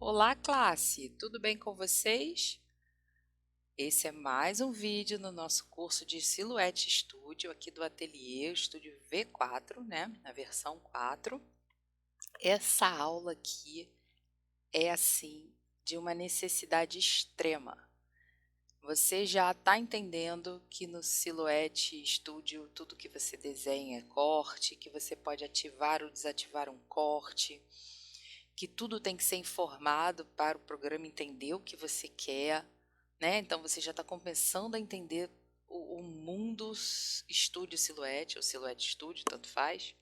Olá, classe! Tudo bem com vocês? Esse é mais um vídeo no nosso curso de Silhouette Studio, aqui do Ateliê, Estúdio V4, né? Na versão 4. Essa aula aqui é, assim, de uma necessidade extrema. Você já está entendendo que no Silhouette Studio tudo que você desenha é corte, que você pode ativar ou desativar um corte, que tudo tem que ser informado para o programa entender o que você quer, né? Então você já está começando a entender o mundo Studio Silhouette ou Silhouette Studio, tanto faz.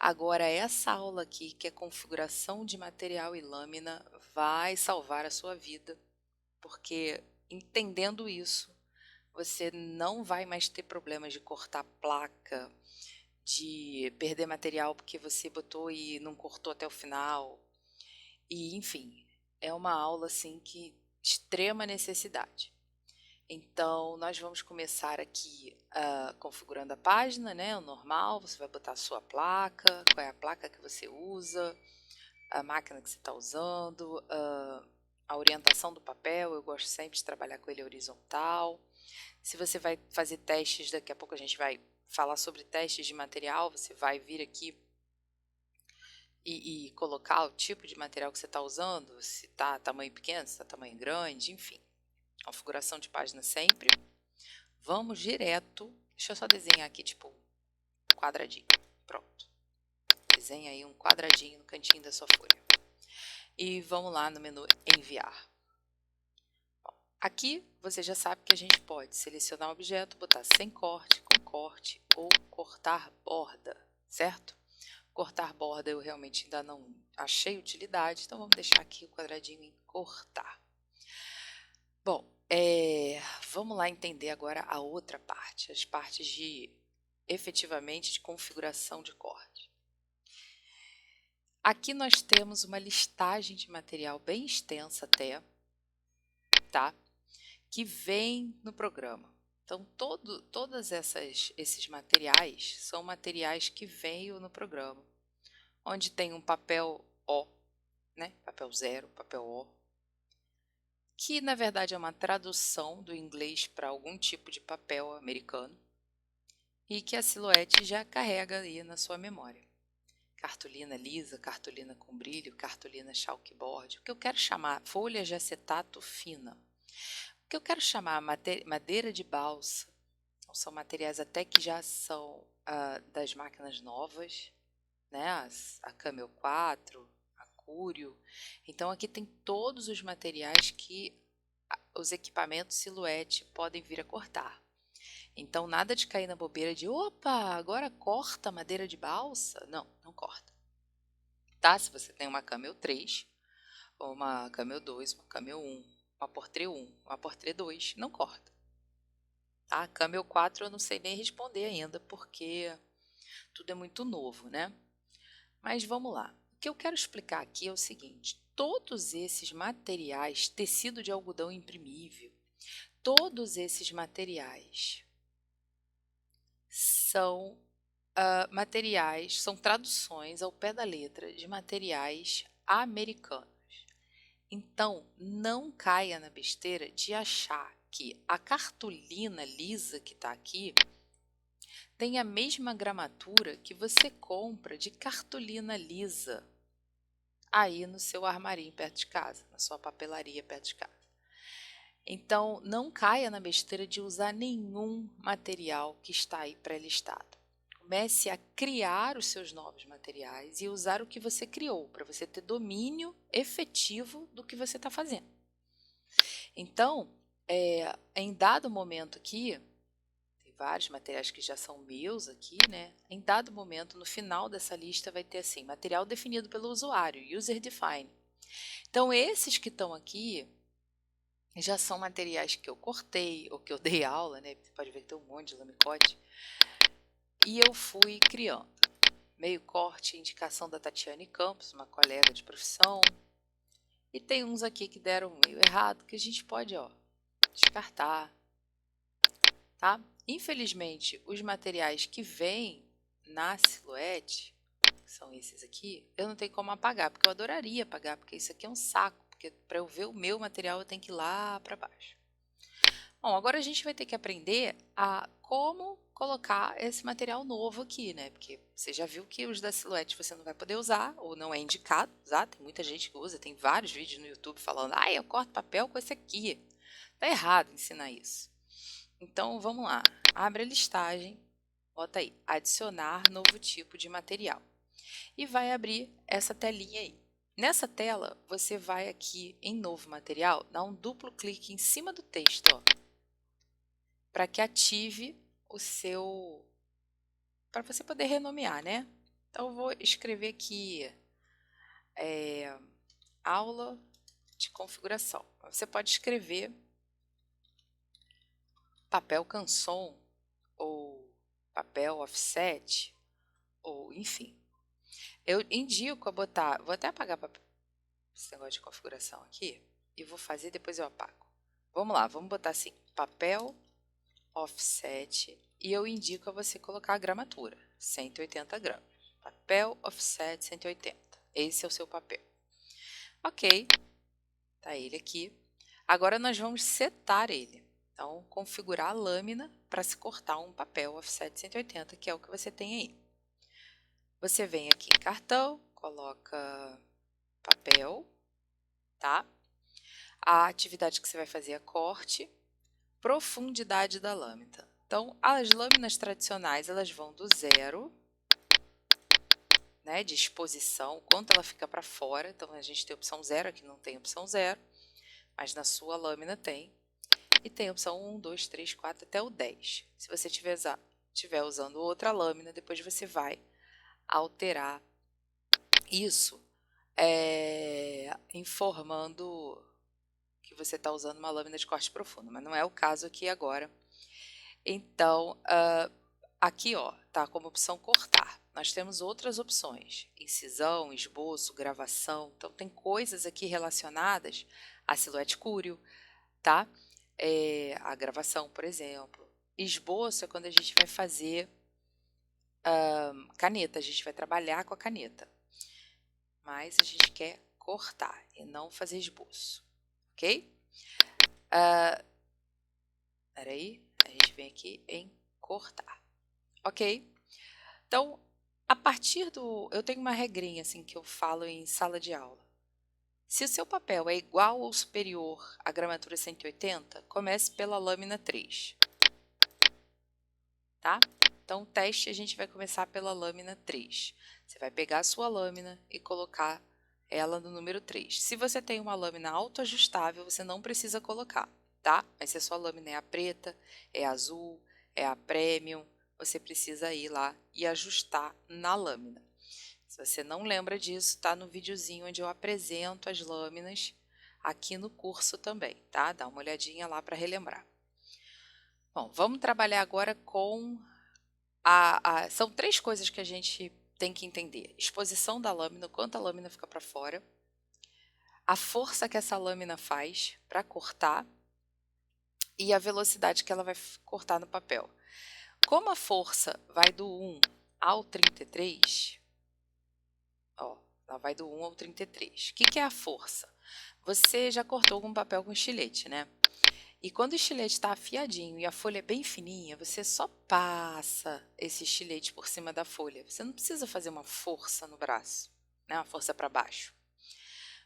Agora essa aula aqui, que é configuração de material e lâmina, vai salvar a sua vida, porque entendendo isso, você não vai mais ter problemas de cortar placa, de perder material porque você botou e não cortou até o final. E, enfim, é uma aula assim que extrema necessidade. Então, nós vamos começar aqui configurando a página, né? O normal, você vai botar a sua placa, qual é a placa que você usa, a máquina que você está usando, a orientação do papel, eu gosto sempre de trabalhar com ele horizontal. Se você vai fazer testes, daqui a pouco a gente vai falar sobre testes de material, você vai vir aqui e colocar o tipo de material que você está usando, se está tamanho pequeno, se está tamanho grande, enfim. Configuração de página sempre. Vamos direto. Deixa eu só desenhar aqui, tipo, um quadradinho. Pronto. Desenha aí um quadradinho no cantinho da sua folha. E vamos lá no menu enviar. Bom, aqui você já sabe que a gente pode selecionar o objeto, botar sem corte, com corte ou cortar borda, certo? Cortar borda eu realmente ainda não achei utilidade, então vamos deixar aqui o quadradinho em cortar. Bom, vamos lá entender agora a outra parte, as partes de efetivamente de configuração de corte. Aqui nós temos uma listagem de material bem extensa até, tá? Que vem no programa. Então, todos esses materiais são materiais que veio no programa, onde tem um papel O, né? Papel 0, papel O, que na verdade é uma tradução do inglês para algum tipo de papel americano e que a Silhouette já carrega aí na sua memória. Cartolina lisa, cartolina com brilho, cartolina chalkboard, o que eu quero chamar folha de acetato fina, o que eu quero chamar madeira de balsa, então, são materiais até que já são das máquinas novas, né? A Camel 4, a Curio. Então aqui tem todos os materiais que os equipamentos Silhouette podem vir a cortar. Então nada de cair na bobeira de opa, agora corta madeira de balsa. Não, não corta. Tá? Se você tem uma Camel 3, ou uma Camel 2, uma Camel 1, uma Portré 1, uma Portré 2, não corta. Tá? A Camel 4 eu não sei nem responder ainda, porque tudo é muito novo, né? Mas vamos lá. O que eu quero explicar aqui é o seguinte: todos esses materiais, tecido de algodão imprimível, todos esses materiais são materiais, são traduções ao pé da letra de materiais americanos. Então, não caia na besteira de achar que a cartolina lisa que está aqui tem a mesma gramatura que você compra de cartolina lisa aí no seu armarinho perto de casa, na sua papelaria perto de casa. Então, não caia na besteira de usar nenhum material que está aí pré-listado. Comece a criar os seus novos materiais e usar o que você criou, para você ter domínio efetivo do que você está fazendo. Então, em dado momento aqui, tem vários materiais que já são meus aqui, né? Em dado momento, no final dessa lista vai ter assim, material definido pelo usuário, user define. Então, esses que estão aqui já são materiais que eu cortei ou que eu dei aula, né? Você pode ver que tem um monte de lamicote. E eu fui criando. Meio corte, indicação da Tatiane Campos, uma colega de profissão. E tem uns aqui que deram meio errado, que a gente pode, descartar, tá? Infelizmente, os materiais que vêm na Silhouette, que são esses aqui, eu não tenho como apagar, porque eu adoraria apagar, porque isso aqui é um saco, porque para eu ver o meu material eu tenho que ir lá para baixo. Bom, agora a gente vai ter que aprender a como colocar esse material novo aqui, né? Porque você já viu que os da Silhouette você não vai poder usar, ou não é indicado usar, tem muita gente que usa, tem vários vídeos no YouTube falando, eu corto papel com esse aqui. Tá errado ensinar isso. Então, vamos lá. Abre a listagem, bota aí, adicionar novo tipo de material. E vai abrir essa telinha aí. Nessa tela, você vai aqui em novo material, dar um duplo clique em cima do texto, ó, para que ative o seu... para você poder renomear, né? Então, eu vou escrever aqui aula de configuração. Você pode escrever papel canson ou papel offset, ou enfim. Eu indico a botar, vou até apagar esse negócio de configuração aqui e vou fazer, depois eu apago. Vamos lá, vamos botar assim, papel offset e eu indico a você colocar a gramatura, 180 gramas. Papel offset 180, esse é o seu papel. Ok, tá ele aqui. Agora nós vamos setar ele. Então, configurar a lâmina para se cortar um papel offset 180, que é o que você tem aí. Você vem aqui em cartão, coloca papel, tá? A atividade que você vai fazer é corte, profundidade da lâmina. Então, as lâminas tradicionais, elas vão do 0, né, de exposição, quanto ela fica para fora. Então, a gente tem opção 0, aqui não tem opção 0, mas na sua lâmina tem. E tem a opção 1, 2, 3, 4 até o 10. Se você estiver usando outra lâmina, depois você vai alterar isso, informando que você está usando uma lâmina de corte profundo, mas não é o caso aqui agora. Então, aqui ó, tá como opção cortar. Nós temos outras opções, incisão, esboço, gravação. Então, tem coisas aqui relacionadas a Silhouette Curio, tá? A gravação, por exemplo. Esboço é quando a gente vai fazer caneta, a gente vai trabalhar com a caneta. Mas a gente quer cortar e não fazer esboço, ok? Peraí, a gente vem aqui em cortar, ok? Então, a partir do... eu tenho uma regrinha assim que eu falo em sala de aula. Se o seu papel é igual ou superior à gramatura 180, comece pela lâmina 3, tá? Então, o teste a gente vai começar pela lâmina 3. Você vai pegar a sua lâmina e colocar ela no número 3. Se você tem uma lâmina autoajustável, você não precisa colocar, tá? Mas se a sua lâmina é a preta, é a azul, é a premium, você precisa ir lá e ajustar na lâmina. Se você não lembra disso, tá no videozinho onde eu apresento as lâminas aqui no curso também, tá? Dá uma olhadinha lá para relembrar. Bom, vamos trabalhar agora com são 3 coisas que a gente tem que entender. Exposição da lâmina, o quanto a lâmina fica para fora, a força que essa lâmina faz para cortar e a velocidade que ela vai cortar no papel. Como a força vai do 1 ao 33, ó, ela vai do 1 ao 33. O que é a força? Você já cortou algum papel com estilete, né? E quando o estilete está afiadinho e a folha é bem fininha, você só passa esse estilete por cima da folha. Você não precisa fazer uma força no braço, né? Uma força para baixo.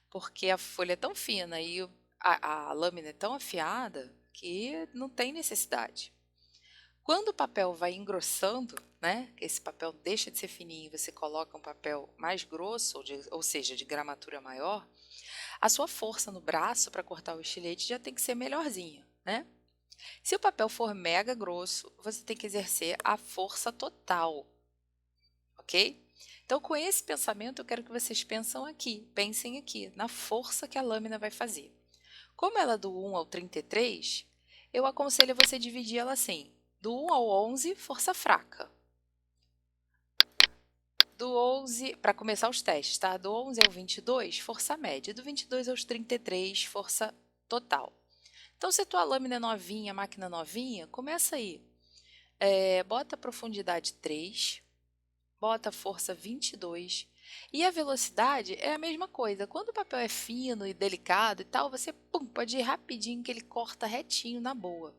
Porque a folha é tão fina e a lâmina é tão afiada que não tem necessidade. Quando o papel vai engrossando, né? Que esse papel deixa de ser fininho e você coloca um papel mais grosso, ou seja, de gramatura maior, a sua força no braço para cortar o estilete já tem que ser melhorzinha, né? Se o papel for mega grosso, você tem que exercer a força total, ok? Então, com esse pensamento, eu quero que vocês pensem aqui, na força que a lâmina vai fazer. Como ela é do 1 ao 33, eu aconselho você dividir ela assim, do 1 ao 11, força fraca. Do 11, para começar os testes, tá? Do 11 ao 22, força média. Do 22 aos 33, força total. Então, se a tua lâmina é novinha, máquina novinha, começa aí. Bota a profundidade 3, bota a força 22. E a velocidade é a mesma coisa. Quando o papel é fino e delicado e tal, você pode ir rapidinho que ele corta retinho na boa.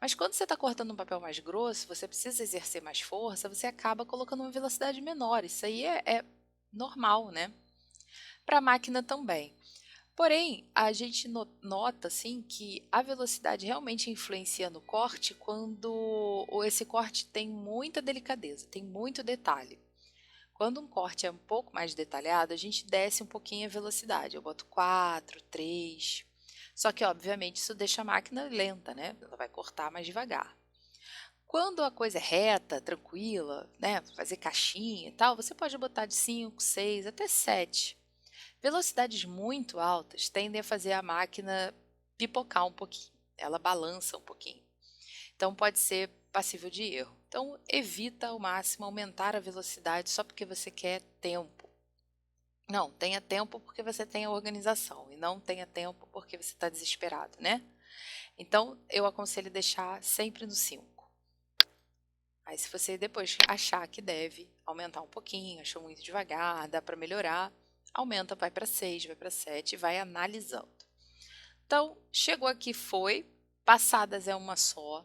Mas quando você está cortando um papel mais grosso, você precisa exercer mais força, você acaba colocando uma velocidade menor. Isso aí é normal, né? Para a máquina também. Porém, a gente nota assim que a velocidade realmente influencia no corte quando esse corte tem muita delicadeza, tem muito detalhe. Quando um corte é um pouco mais detalhado, a gente desce um pouquinho a velocidade. Eu boto 4, 3. Só que, obviamente, isso deixa a máquina lenta, né? Ela vai cortar mais devagar. Quando a coisa é reta, tranquila, né? Fazer caixinha e tal, você pode botar de 5, 6, até 7. Velocidades muito altas tendem a fazer a máquina pipocar um pouquinho. Ela balança um pouquinho. Então pode ser passível de erro. Então evita ao máximo aumentar a velocidade só porque você quer tempo. Não, tenha tempo porque você tem a organização e não tenha tempo porque você está desesperado, né? Então eu aconselho deixar sempre no 5. Aí se você depois achar que deve aumentar um pouquinho, achou muito devagar, dá para melhorar, aumenta, vai para 6, vai para 7 e vai analisando. Então, chegou aqui, foi, passadas é uma só.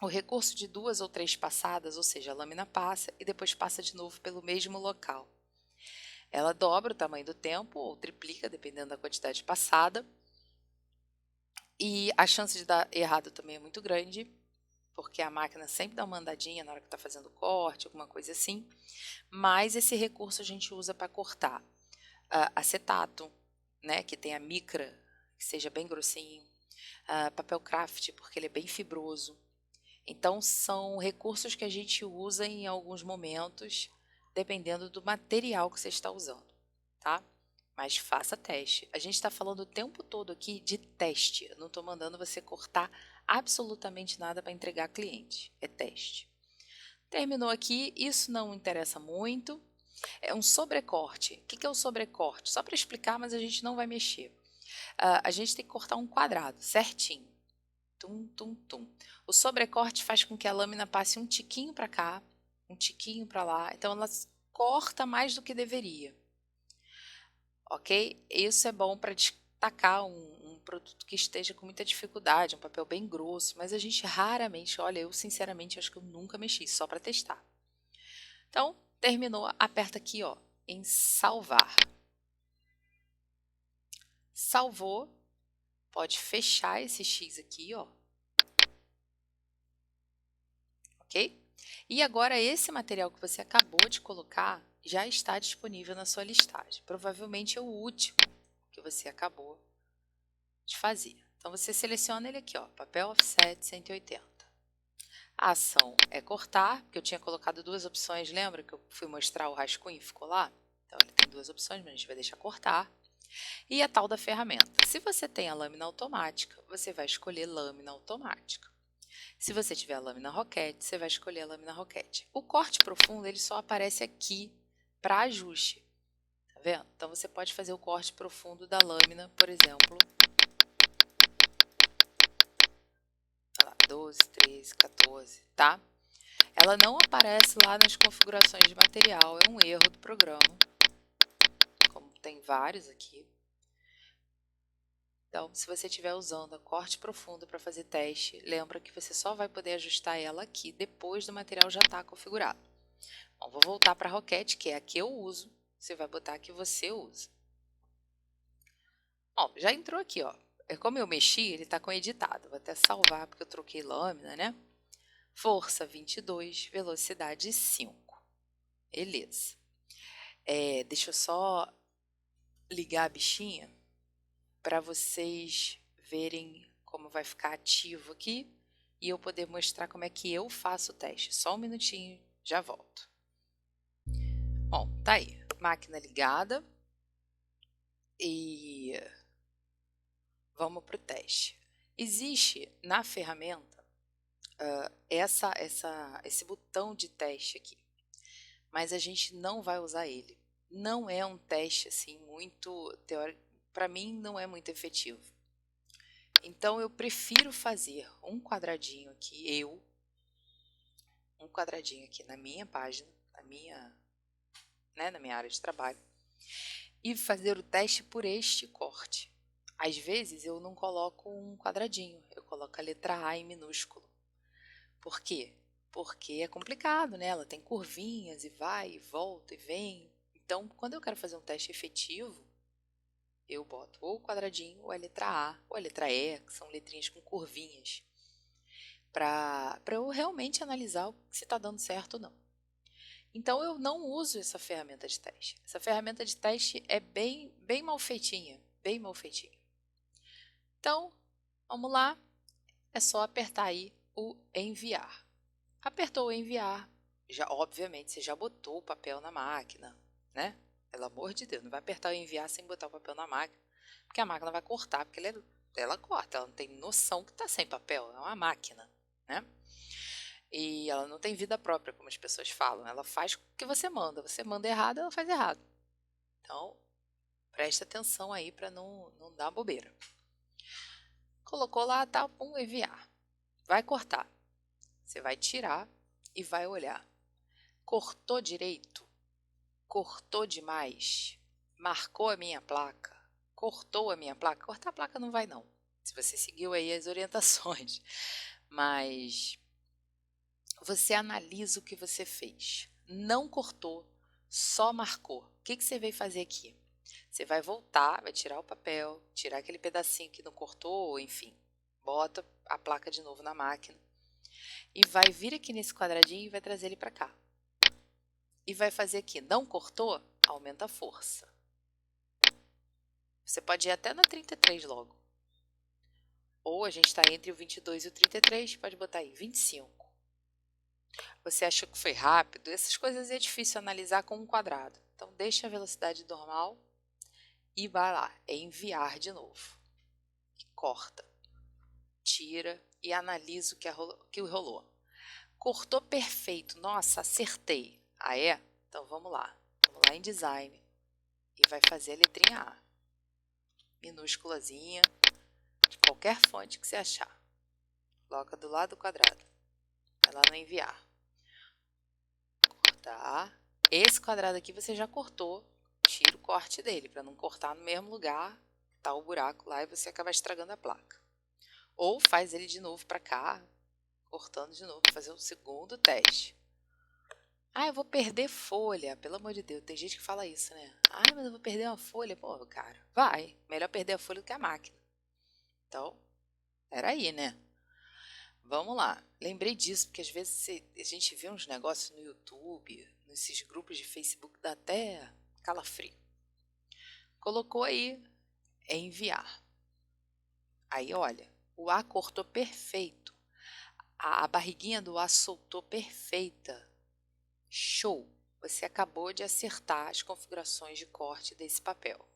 O recurso de 2 ou 3 passadas, ou seja, a lâmina passa e depois passa de novo pelo mesmo local. Ela dobra o tamanho do tempo ou triplica, dependendo da quantidade passada. E a chance de dar errado também é muito grande, porque a máquina sempre dá uma andadinha na hora que está fazendo corte, alguma coisa assim. Mas esse recurso a gente usa para cortar acetato, né, que tem a micra, que seja bem grossinho, papel craft, porque ele é bem fibroso. Então, são recursos que a gente usa em alguns momentos, dependendo do material que você está usando, tá? Mas faça teste. A gente está falando o tempo todo aqui de teste. Eu não estou mandando você cortar absolutamente nada para entregar cliente. É teste. Terminou aqui, isso não interessa muito. É um sobrecorte. O que é o sobrecorte? Só para explicar, mas a gente não vai mexer. A gente tem que cortar um quadrado certinho. Tum, tum, tum. O sobrecorte faz com que a lâmina passe um tiquinho para cá, um tiquinho para lá. Então, ela corta mais do que deveria. Ok? Isso é bom para destacar um produto que esteja com muita dificuldade, um papel bem grosso, mas a gente raramente, olha, eu sinceramente acho que eu nunca mexi, só para testar. Então, terminou, aperta aqui, ó, em salvar. Salvou, pode fechar esse X aqui, ó. Ok? E agora esse material que você acabou de colocar já está disponível na sua listagem. Provavelmente é o último que você acabou de fazer. Então você seleciona ele aqui, ó, papel offset 180. A ação é cortar, porque eu tinha colocado duas opções, lembra que eu fui mostrar o rascunho e ficou lá? Então ele tem duas opções, mas a gente vai deixar cortar. E a tal da ferramenta. Se você tem a lâmina automática, você vai escolher lâmina automática. Se você tiver a lâmina roquete, você vai escolher a lâmina roquete. O corte profundo ele só aparece aqui para ajuste, tá vendo? Então você pode fazer o corte profundo da lâmina, por exemplo, olha lá, 12, 13, 14, tá? Ela não aparece lá nas configurações de material, é um erro do programa, como tem vários aqui. Então, se você estiver usando a corte profundo para fazer teste, lembra que você só vai poder ajustar ela aqui depois do material já estar configurado. Bom, vou voltar para a Roquete, que é a que eu uso. Você vai botar a que você usa. Bom, já entrou aqui, ó. Como eu mexi, ele está com editado. Vou até salvar, porque eu troquei lâmina, né? Força 22, velocidade 5. Beleza. Deixa eu só ligar a bichinha para vocês verem como vai ficar ativo aqui e eu poder mostrar como é que eu faço o teste. Só um minutinho, já volto. Bom, tá aí, máquina ligada e vamos para o teste. Existe na ferramenta esse botão de teste aqui, mas a gente não vai usar ele. Não é um teste assim muito teórico, para mim não é muito efetivo. Então eu prefiro fazer um quadradinho aqui, um quadradinho aqui na minha página, na na minha área de trabalho, e fazer o teste por este corte. Às vezes eu não coloco um quadradinho, eu coloco a letra A em minúsculo. Por quê? Porque é complicado, né? Ela tem curvinhas e vai e volta e vem. Então, quando eu quero fazer um teste efetivo, eu boto ou o quadradinho, ou a letra A, ou a letra E, que são letrinhas com curvinhas, para eu realmente analisar se está dando certo ou não. Então, eu não uso essa ferramenta de teste. Essa ferramenta de teste é bem mal feitinha, bem mal feitinha. Então, vamos lá, é só apertar aí o enviar. Apertou o enviar, já, obviamente você já botou o papel na máquina, né? Pelo amor de Deus, não vai apertar o enviar sem botar o papel na máquina, porque a máquina vai cortar, porque ela corta, ela não tem noção que está sem papel, é uma máquina, né? E ela não tem vida própria, como as pessoas falam, ela faz o que você manda errado, ela faz errado. Então, presta atenção aí para não dar bobeira. Colocou lá, tá, pum, enviar. Vai cortar. Você vai tirar e vai olhar. Cortou direito? Cortou demais? Marcou a minha placa? Cortou a minha placa? Cortar a placa não vai não, se você seguiu aí as orientações. Mas você analisa o que você fez. Não cortou, só marcou. O que você veio fazer aqui? Você vai voltar, vai tirar o papel, tirar aquele pedacinho que não cortou, enfim. Bota a placa de novo na máquina. E vai vir aqui nesse quadradinho e vai trazer ele para cá. E vai fazer aqui. Não cortou? Aumenta a força. Você pode ir até na 33 logo. Ou a gente está entre o 22 e o 33, pode botar aí 25. Você achou que foi rápido? Essas coisas é difícil analisar com um quadrado. Então deixa a velocidade normal e vai lá, é enviar de novo. E corta, tira e analisa o que rolou. Cortou perfeito, nossa, acertei. Ah é? Então vamos lá em design e vai fazer a letrinha A. Minúsculazinha, de qualquer fonte que você achar. Coloca do lado do quadrado. Vai lá no enviar. Cortar. Esse quadrado aqui você já cortou. Tira o corte dele, para não cortar no mesmo lugar. Tá o buraco lá e você acaba estragando a placa. Ou faz ele de novo para cá, cortando de novo, para fazer um segundo teste. Ah, eu vou perder folha. Pelo amor de Deus, tem gente que fala isso, né? Ah, mas eu vou perder uma folha. Pô, cara, vai. Melhor perder a folha do que a máquina. Então, peraí, né? Vamos lá. Lembrei disso, porque às vezes a gente vê uns negócios no YouTube, nesses grupos de Facebook, dá até calafrio. Colocou aí, é enviar. Aí, olha, o A cortou perfeito. A barriguinha do A soltou perfeita. Show! Você acabou de acertar as configurações de corte desse papel.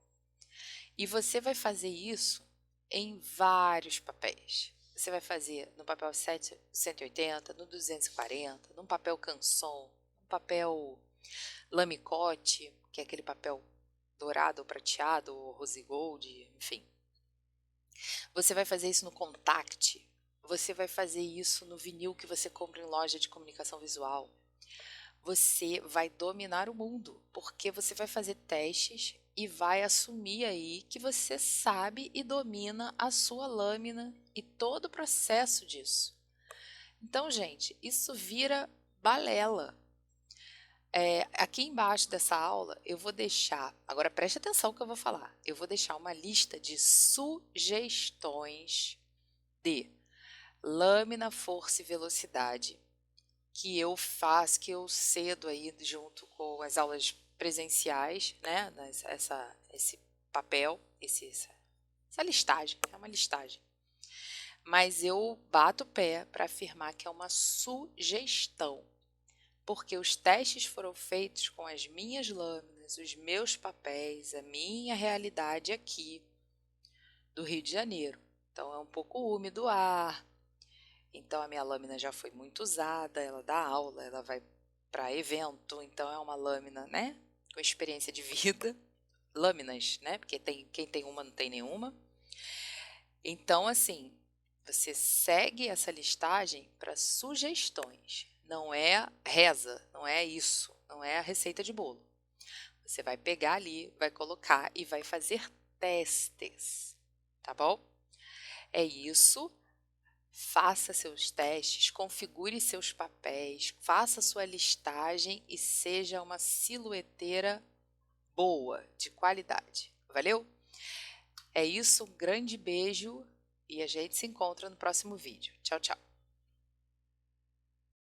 E você vai fazer isso em vários papéis. Você vai fazer no papel 180, no 240, num papel canson, num papel lamicote, que é aquele papel dourado ou prateado, ou rose gold, enfim. Você vai fazer isso no contact, você vai fazer isso no vinil que você compra em loja de comunicação visual. Você vai dominar o mundo, porque você vai fazer testes e vai assumir aí que você sabe e domina a sua lâmina e todo o processo disso. Então, gente, isso vira balela. Aqui embaixo dessa aula eu vou deixar, agora preste atenção que eu vou falar, eu vou deixar uma lista de sugestões de lâmina, força e velocidade que eu faço, que eu cedo aí junto com as aulas presenciais, né? Esse papel, essa listagem, é uma listagem. Mas eu bato o pé para afirmar que é uma sugestão, porque os testes foram feitos com as minhas lâminas, os meus papéis, a minha realidade aqui do Rio de Janeiro. Então é um pouco úmido o ar, então a minha lâmina já foi muito usada, ela dá aula, ela vai para evento, então é uma lâmina, né, com experiência de vida, lâminas, né, porque quem tem uma não tem nenhuma. Então, assim, você segue essa listagem para sugestões, não é reza, não é isso, não é a receita de bolo. Você vai pegar ali, vai colocar e vai fazer testes, tá bom? É isso. Faça seus testes, configure seus papéis, faça sua listagem e seja uma silhueteira boa, de qualidade. Valeu? É isso, um grande beijo e a gente se encontra no próximo vídeo. Tchau, tchau.